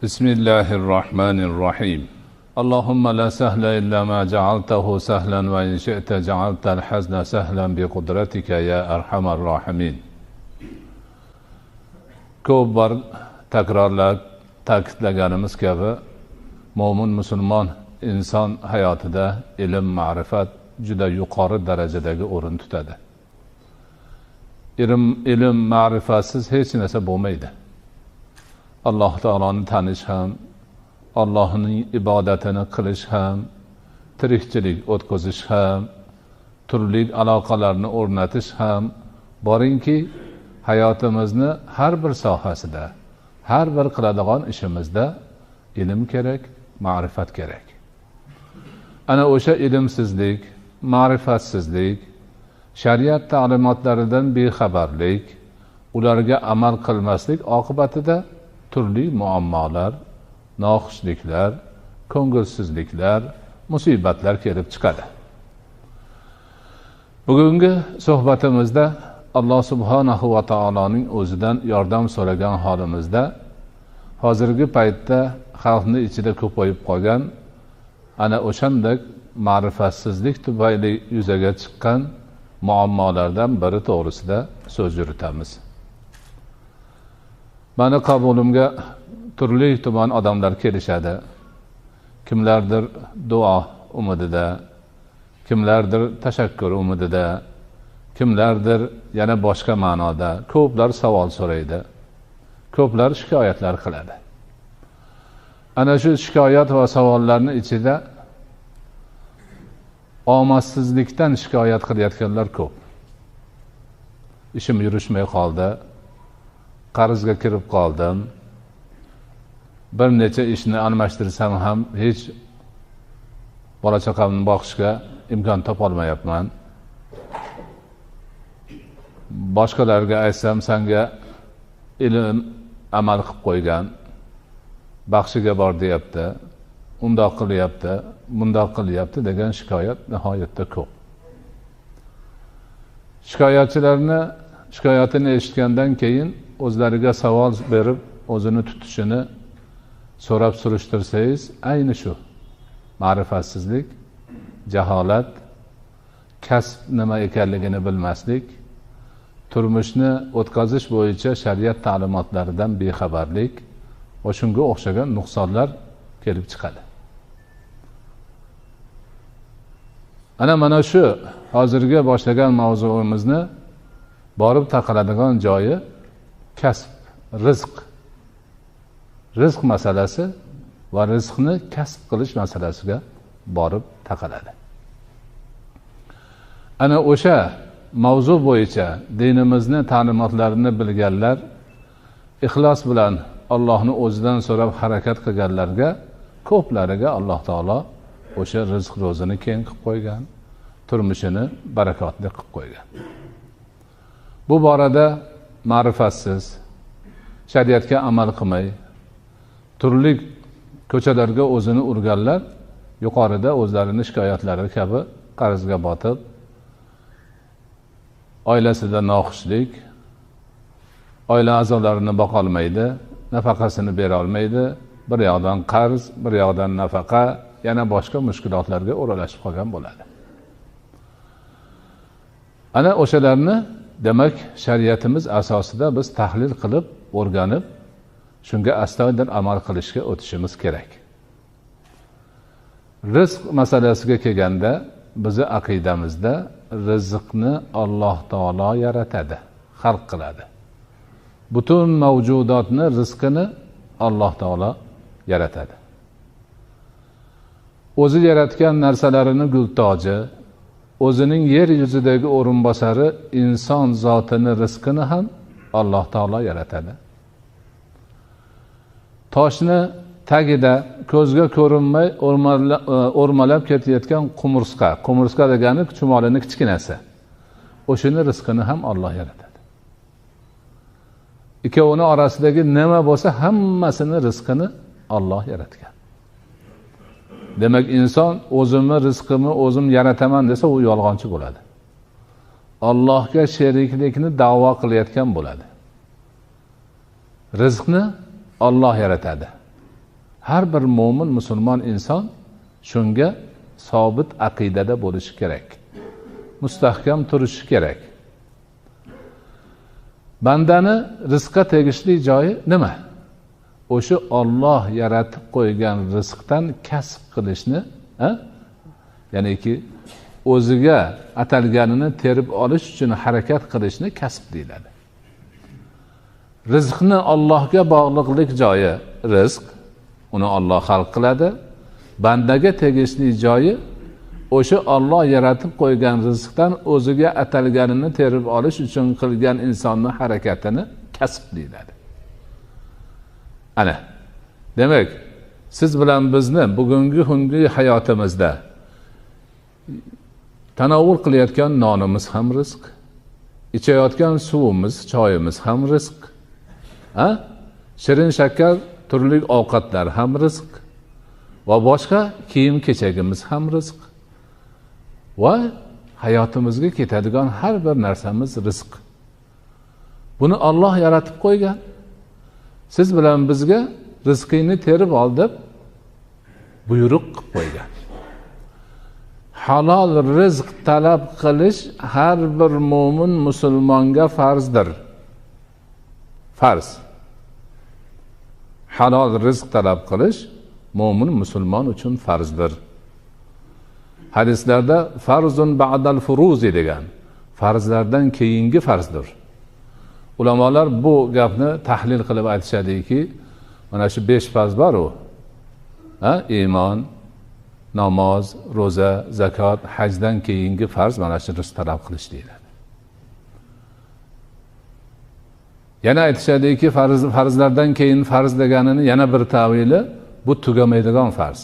بسم الله الرحمن الرحيم اللهم لا سهل إلا ما جعلته سهلا وإن شئت جعلت الحزن سهلا بقدرتك يا أرحم الراحمين. Ko'p bor takrorlab ta'kidlaganimiz kabi mo'min musulmon inson hayotida ilm, ma'rifat juda yuqori darajadagi o'rin tutadi. Ilm, ma'rifatsiz hech narsa bo'lmaydi. Alloh taoloni tanish ham, Allohning ibodatini qilish ham, tirikchilik o'tkazish ham, turli aloqalarni o'rnatish ham boringki, hayotimizni har bir sohasida, har bir qiladigan ishimizda ilm kerak, ma'rifat kerak. Ana o'sha ilmsizlik, ma'rifatsizlik, shariat ta'limotlaridan bexabarlik, ularga amal qilmaslik oqibatida turli muammolar, noxushliklar, ko'ngilsizliklar, musibatlar kelib chiqadi. Bugungi suhbatimizda Alloh subhanahu va taoloning o'zidan yordam so'ragan holimizda hozirgi paytda xalqning ichida ko'payib qolgan ana o'shanday ma'rifatsizlik tufayli yuzaga chiqqan muammolardan biri to'g'risida so'z yuritamiz. Mani qabulimga turli tuman odamlar kelishadi. Kimlardir duo umidida, kimlardir tashakkur umidida, kimlardir yana boshqa ma'noda ko'plar savol so'raydi. Ko'plar shikoyatlar qiladi. Ana shu shikoyat va savollarning ichida omadsizlikdan shikoyat qilayotganlar ko'p. Ishim yurishmay qoldi, qarzga kirib qoldim, bir necha ishni almashtirsam ham hech bola chaqamni boqishga imkon topolmayapman. Boshqalarga aytsam, senga ilm amal qilib qo'ygan, baxshiga bor deyapti, undoq qilyapti, bundoq qilyapti degan shikoyat nihoyatda ko'p. Shikoyatini eshitgandan keyin o'zlariga savol berib, o'zini tutishini so'rab surishtirsangiz, ayni shu ma'rifatsizlik, jaholat, kasb nima ekanligini bilmaslik, turmushni o'tkazish bo'yicha shariat ta'limotlaridan bexabarlik va shunga o'xshagan nuqsonlar kelib chiqadi. Mana shu hozirga boshlagan mavzuimizni borib taqaladigan joyi kasb, rizq masalasi va rizqni kasb qilish masalasiga borib taqaladi. Ana o'sha mavzu bo'yicha dinimizni ta'limotlarini bilganlar, ixlos bilan Allohni o'zidan so'rab harakat qilganlarga ko'plariga Alloh taolo o'sha rizq ro'zini keng qilib qo'ygan, turmushini barakotli qilib qo'ygan. Bu borada ma'rifatsiz, shariatga amal qilmay, turli ko'chalarga o'zini urganlar yuqorida o'zlarini shikoyatlari kabi qarzga botib, oilasida noxushlik, oila a'zolarini boqolmaydi, nafaqasini bera olmaydi, bir yoqdan qarz, bir yoqdan nafaqa, yana boshqa mushkulotlarga o'ralashib qolgan bo'ladi. Ana o'shalarni demak shariatimiz asosida biz tahlil qilib, o'rganib, shunga astoydil amal qilishga o'tishimiz kerak. Rizq masalasiga kelganda, bizi aqidamizda rizqni Alloh taolo yaratadi, xalq qiladi. Butun mavjudotni rizqini Alloh taolo yaratadi. O'zi yaratgan narsalarini gultoji, o'zining yer yuzidagi o'rinbosari inson zotini rizqini ham Alloh taolo yaratadi. Toshni tagida ko'zga ko'rinmay o'rmalab ketayotgan qumursqa degani chumolining kichkinasi. O'shini rizqini ham Alloh yaratadi. Ikkovining orasidagi nima bo'lsa, hammasini rizqini Alloh yaratgan. Demak, inson o'zimni rizqimni o'zim yarataman desa, u yolg'onchi bo'ladi. Allohga sheriklikni da'vo qilayotgan bo'ladi. Rizqni Alloh yaratadi. har bir mo'min musulmon inson shunga sobit aqidada bo'lishi kerak, mustahkam turishi kerak. Bandani rizqqa tegishli joyi nima? O'sha Alloh yaratib qo'ygan rizqdan kasb qilishni, ya'niki o'ziga atalganini terib olish uchun harakat qilishni kasb deyiladi. Rizqni Allohga bog'liqlik joyi rizq, uni Alloh xalq qiladi. Bandaga tegishli joyi o'sha Alloh yaratib qo'ygan rizqdan o'ziga atalganini terib olish uchun qilgan insonning harakatini kasb deyiladi. Ana, demak, siz bilan bizni bugungi kungi hayotimizda tanovul qilayotgan nonimiz ham rizq, ichayotgan suvimiz, choyimiz ham rizq, shirin shakar turli ovqatlar ham rizq va boshqa kiyim-kechagimiz ham rizq va hayotimizga ketadigan har bir narsamiz rizq. Buni Alloh yaratib qo'ygan. Siz bilan bizga rizqingni terib ol deb buyruq qilib qo'ygan. Halol rizq talab qilish har bir mo'min musulmonga farzdir. Farz. Halol rizq talab qilish mo'min musulmon uchun farzdir. Hadislarda farzun ba'dal furuzi degan, farzlardan keyingi farzdir. Ulamolar bu gapni tahlil qilib aytishadiki, mana shu 5 farz bor-ku. Iymon, namoz, ro'za, zakot, hajdan keyingi farz mana shu rizq talab qilish deyiladi. Yana aytishadiki, farzlardan keyin farz deganini yana bir tavili, bu tugamaydigan farz.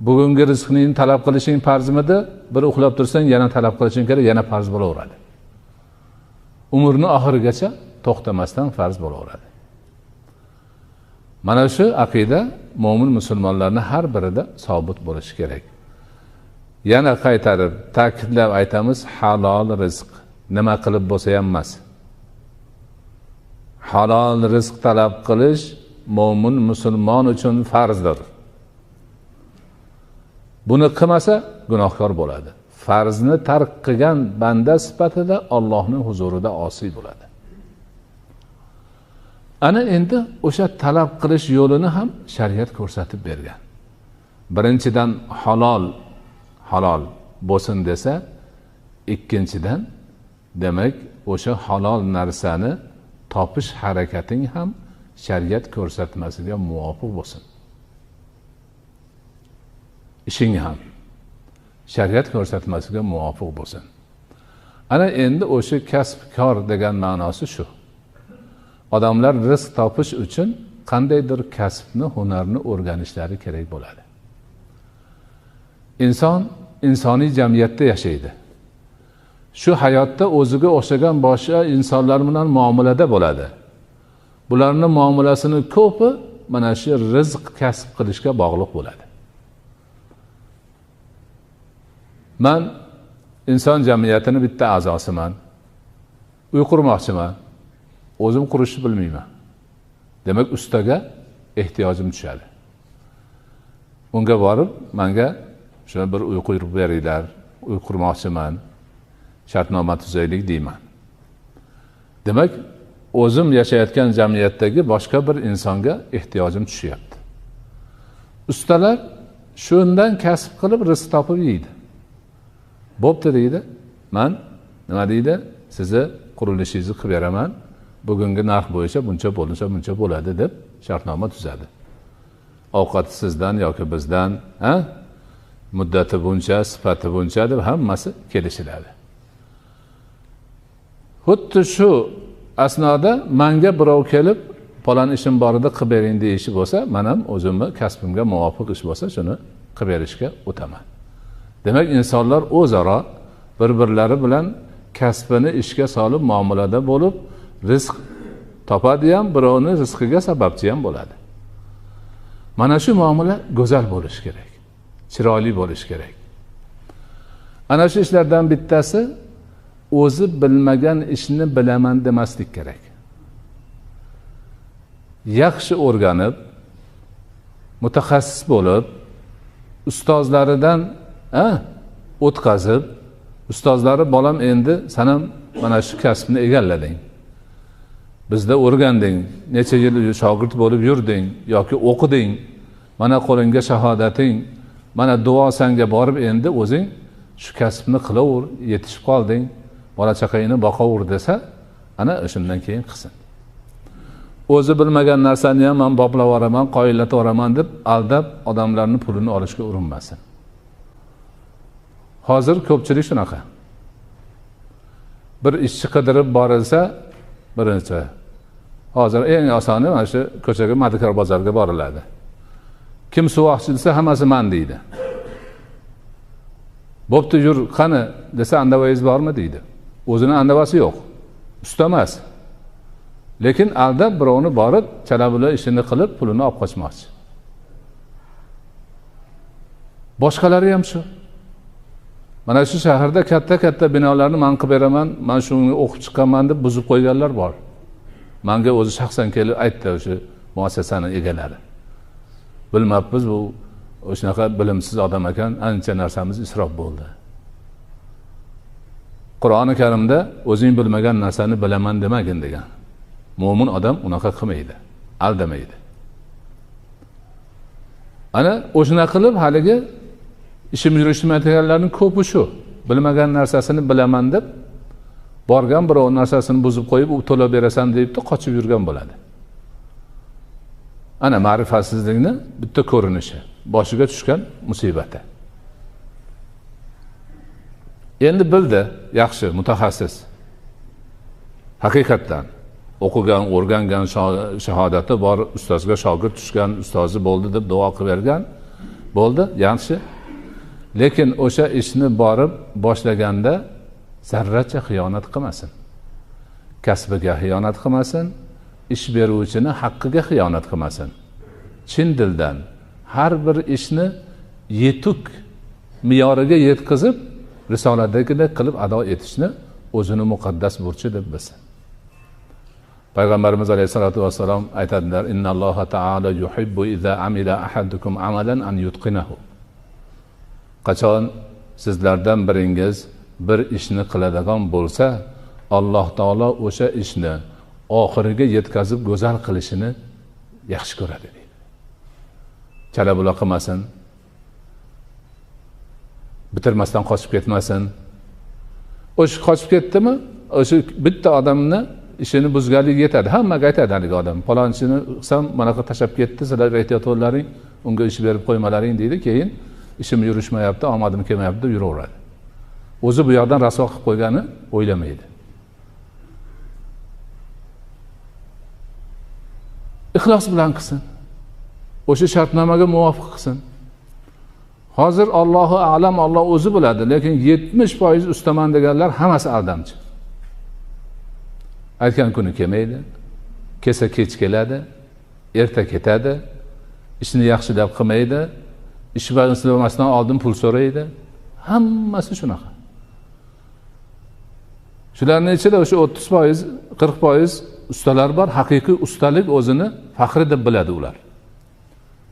Bugungi rizqni talab qilishing farzmidi? Bir uxlab tursang yana talab qilishing kerak, yana farz bo'laveradi. Umrni oxirigacha to'xtamasdan farz bo'laveradi. Mana shu aqida mo'min musulmonlarning har birida sobit bo'lishi kerak. Yana qaytarib ta'kidlab aytamiz, halol rizq nima qilib bo'lsa ham emas. Halol rizq talab qilish mo'min musulmon uchun farzdir. Buni qilmasa gunohkor bo'ladi. Farzni tark qilgan banda sifatida Allohning huzurida osiy bo'ladi. Ana endi o'sha talab qilish yo'lini ham shariat ko'rsatib bergan. Birinchidan halol bo'lsin desa, ikkinchidan demak o'sha halol narsani topish harakating ham shariat ko'rsatmasiga muvofiq bo'lsin. Ishing ham shariat ko'rsatmasiga muvofiq bo'lsin. Ana endi o'sha kasb-kor degan ma'nosi shu. Odamlar rizq topish uchun qandaydir kasbni, hunarni o'rganishlari kerak bo'ladi. Inson insoniy jamiyatda yashaydi. Shu hayotda o'ziga o'xshagan boshqa insonlar bilan muomalada bo'ladi. Bularning muomalasini ko'pi mana shu rizq kasb qilishga bog'liq bo'ladi. Men inson jamiyatining bitta a'zosiman. Uy qurmoqchiman. O'zim qurishni bilmayman. Demak, ustaga ehtiyojim tushadi. Unga borib, menga shuna bir uy qurib beringlar, uy qurmoqchiman, shartnoma tuzaylik deyman. Demak, o'zim yashayotgan jamiyatdagi boshqa bir insonga ehtiyojim tushyapti. Ustalar shundan kasb qilib rizq topib yeydi. Bo'pti deydi. Men nima deydi? Sizni qurilishingizni qilib beraman. Bugungi narx bo'yicha buncha bo'ladi deb shartnoma tuzadi. Ovqat sizdan yoki bizdan, muddati buncha, sifati buncha deb hammasi kelishiladi. Xuddi shu asnoda menga birov kelib, falon ishim bor edi, qilib bering deyishi bo'lsa, men ham o'zimni kasbimga muvofiq ish bo'lsa, shuni qilib berishga o'taman. Demak, insonlar o'zaro bir-birlari bilan kasbini ishga solib muomalada bo'lib, rizq topadi ham, birovning rizqiga sababchi ham bo'ladi. Mana shu muomala go'zal bo'lishi kerak, chiroyli bo'lishi kerak. Ana shu ishlardan bittasi o'zi bilmagan ishni bilaman demaslik kerak. Yaxshi o'rganib, mutaxassis bo'lib, ustozlaridan o'tkazib, ustozlari bolam endi sanam mana shu kasbni egallading. Bizda o'rganding, necha yil shogird bo'lib yurding yoki o'qiding. Mana qo'lingga shahodating, mana duo sanga borib endi o'zing shu kasbni qilaver, yetishib qolding, bola chaqangni boqaver desa, ana o'shandan keyin qilsin. O'zi bilmagan narsani ham men boplab yuboraman, qoyillatib yuboraman deb aldab odamlarning pulini olishga urinmasin. Hozir ko'pchilik shunaqa. Bir ishchi qidirib borilsa, birinchi hozir eng osoni mana shu ko'chaga Madikor bozorga boriladi. Kim suvoqchi desa hammasi men deydi. Bo'pti yur, qani desa andavayingiz bormi deydi. O'zining andavasi yo'q. Usta emas. Lekin aldab birovni borib, chalabula ishini qilib, pulini olib qochmoqchi. Boshqalari ham shu. Mana shu shaharda katta binolarni men qilib beraman, men shuni o'qib chiqqanman deb buzib qo'yganlar bor. Menga o'zi shaxsan kelib aytdi o'sha muassasaning egalari. Bilmabmiz, bu o'shanaqa bilimsiz odam ekan, ancha narsamiz isrof bo'ldi. Qur'oni Karimda o'zing bilmagan narsani bilaman demagin degan. Mo'min odam unaqa qilmaydi, aldamaydi. Ana o'shuna qilib haligi ishim yurishmaydiganlarning ko'pi shu. Bilmagan narsasini bilaman deb borgan birov narsasini buzib qo'yib, u to'lab berasan debdi, qochib yurgan bo'ladi. Ana ma'rifatsizlikni bitta ko'rinishi, boshiga tushgan musibati. Endi bildi, yaxshi, mutaxassis. Haqiqatan o'qigan, o'rgangan, shahodati bor, ustozga shogird tushgan, ustozi bo'ldi deb duo qilib bergan. Bo'ldi, yaxshi. Lekin o'sha ishni borib boshlaganda zarracha xiyonat qilmasin. Kasbiga xiyonat qilmasin, ish beruvchini haqqiga xiyonat qilmasin. Chin dildan har bir ishni yetuk me'yoriga yetkazib, risoladagidek qilib ado etishni o'zini muqaddas burchi deb bilsin. Payg'ambarimiz alayhisolatu vassalom aytadilar: "Innalloha ta'ala yuhibbu idza amila ahadukum amalan an yutqinahu." Qachon sizlardan biringiz bir ishni qiladigan bo'lsa, Alloh taolo o'sha ishni oxiriga yetkazib go'zal qilishini yaxshi ko'radi deydi. Chalabula qilmasin. Bitirmasdan qochib ketmasin. O'sha qochib ketdimi, o'sha bitta odamni ishini buzganlik yetadi. Hammaga aytadi haligi odam. Palonchini qilsam, manaqa tashab ketdi, sizlar aytayotganlaring, unga ish berib qo'ymalaring deydi, keyin ishim yurishmayapti, omadim kelmayapti deb yuraveradi. O'zi bu yoqdan rasvo qilib qo'ygani o'ylamaydi. Ixlos bilan qilsin. O'sha shartnomaga muvofiq qilsin. Hozir Allohu a'lam, Alloh o'zi biladi, lekin 70% ustaman deganlar hammasi aldamchi. Aytgan kuni kelmaydi, kelsa kech keladi, erta ketadi, ishni yaxshilab qilmaydi, ish bajarmasdan oldin pul so'raydi. Hammasi shunaqa. Shularning ichida o'sha 30%, 40% ustalar bor, haqiqiy ustalik o'zini faxri deb biladi ular.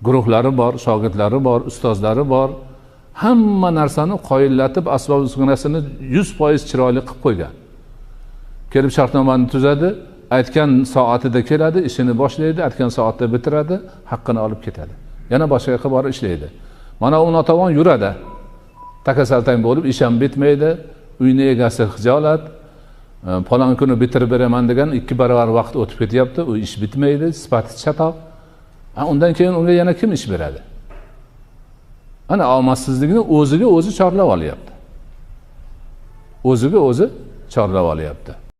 Guruhlari bor, shogirdlari bor, ustozlari bor. Hamma narsani qoyillatib, asbob uskunasini 100% chiroyli qilib qo'ygan. Kelib shartnomani tuzadi, aytgan soatida keladi, ishini boshlaydi, aytgan soatda bitiradi, haqqini olib ketadi. Yana boshqa yoqqa borib ishlaydi. Mana u notavon yuradi. Takasaltang bo'lib, ish ham bitmaydi, uyning egasi xijolat, falon kuni bitirib beraman degan 2 barobar vaqt o'tib ketyapti, u ish bitmaydi, sifati chatoq. Undan keyin unga yana kim ish beradi? Ana omadsizlikni o'ziga o'zi chorlab olyapti. O'ziga o'zi chorlab olyapti.